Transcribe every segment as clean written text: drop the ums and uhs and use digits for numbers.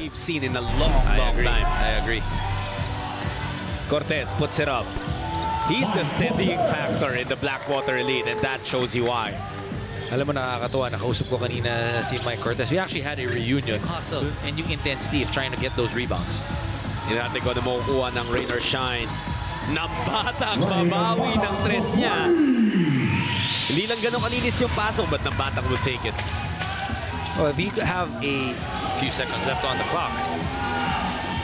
we've seen in a long time. I agree. Cortez puts it up. He's the steadying factor in the Blackwater Elite, and that shows you why. Alam mo, nakakatuwa. Nakausap ko kanina si Mike Cortez. We actually had a reunion. Hustle and yung intensity of trying to get those rebounds. Hindi natin ko na makukuha ng rain or shine. Nambatag, babawi ng tres niya. Hindi lang ganun kaninis yung pasok, but Nambatag will take it. Well, if you have a few seconds left on the clock.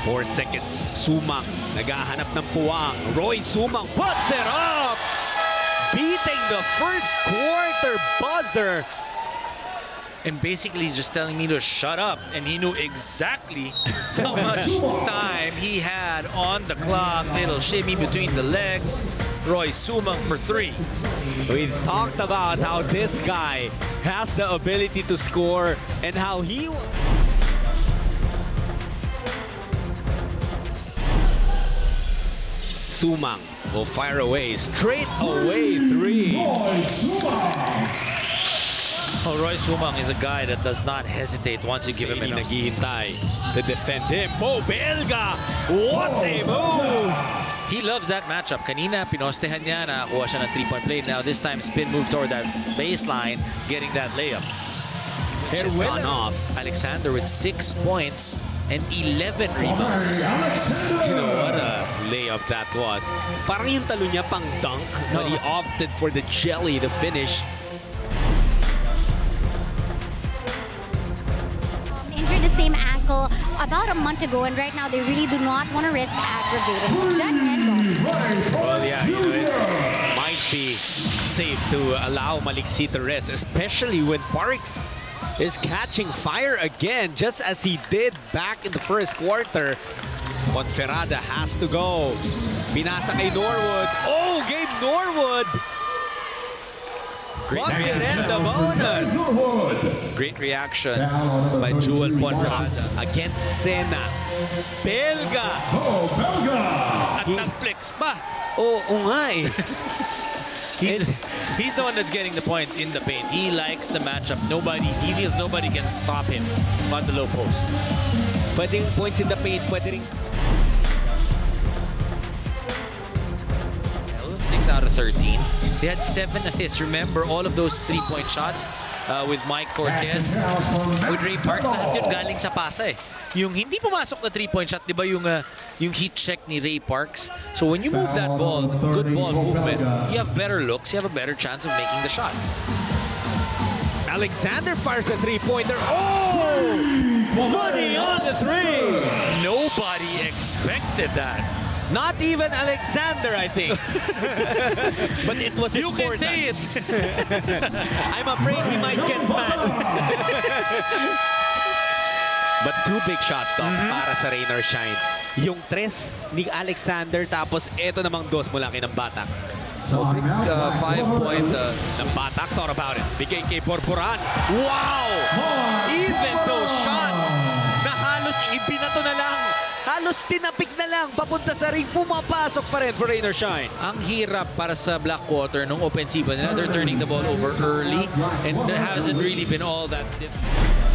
4 seconds. Sumang, naghahanap ng puwang. Roy Sumang puts it up! Beating the first quarter buzzer. And basically just telling me to shut up. And he knew exactly how much time he had on the clock. Little shimmy between the legs. Roy Sumang for 3. We talked about how this guy has the ability to score and how he... Sumang will fire away, straight away 3. Oh, Roy Sumang is a guy that does not hesitate once you give him enough. Naghihintay to defend him. Bo Belga! What a move! He loves that matchup. Kanina, pinostehan niya, nakakuha siya ng 3-point play. Now this time, spin move toward that baseline, getting that layup. Which has gone off. Alexander with 6 points and 11 rebounds. You know what a layup that was. Parang yung talo niya pang dunk, but he opted for the jelly to finish. Injured the same ankle about a month ago, and right now they really do not want to risk aggravating. Well, yeah, you know, it might be safe to allow Maliksi to rest, especially when Parks is catching fire again, just as he did back in the first quarter. Ponferrada has to go. Binasa kay Norwood. Oh, Gabe Norwood! The bonus. Great reaction by Jewel Ponferrada against Sena. Belga! At nag-flex pa. Oo nga eh. He's the one that's getting the points in the paint. He likes the matchup. He feels nobody can stop him on the low post. Pwedeng points in the paint, pwedeng 6 out of 13. They had 7 assists. Remember all of those 3-point shots with Mike Cortez, with Ray Parks, lahat yun galing sa pasa eh. Yung hindi pumasok na 3-point shot, di ba yung heat check ni Ray Parks? So when you move that ball, good ball movement, you have better looks, you have a better chance of making the shot. Alexander fires a 3-pointer. Oh! Money on the 3! Nobody expected that. Not even Alexander, I think. But it was important. You can say it. I'm afraid he might get mad. But 2 big shots, Doc, para sa rain or shine. Yung 3 ni Alexander, tapos eto namang 2 mula kay Nambatag. So, 5-point. Nambatag, thought about it. Bigay kay Borboran. Wow! Even those shots na halos ibinato na lang. Halos tinapik na lang, papunta sa ring, pumapasok pa rin for rain or shine. Ang hirap para sa Blackwater nung offensiva nila. They're turning the ball over early and it hasn't really been all that difficult.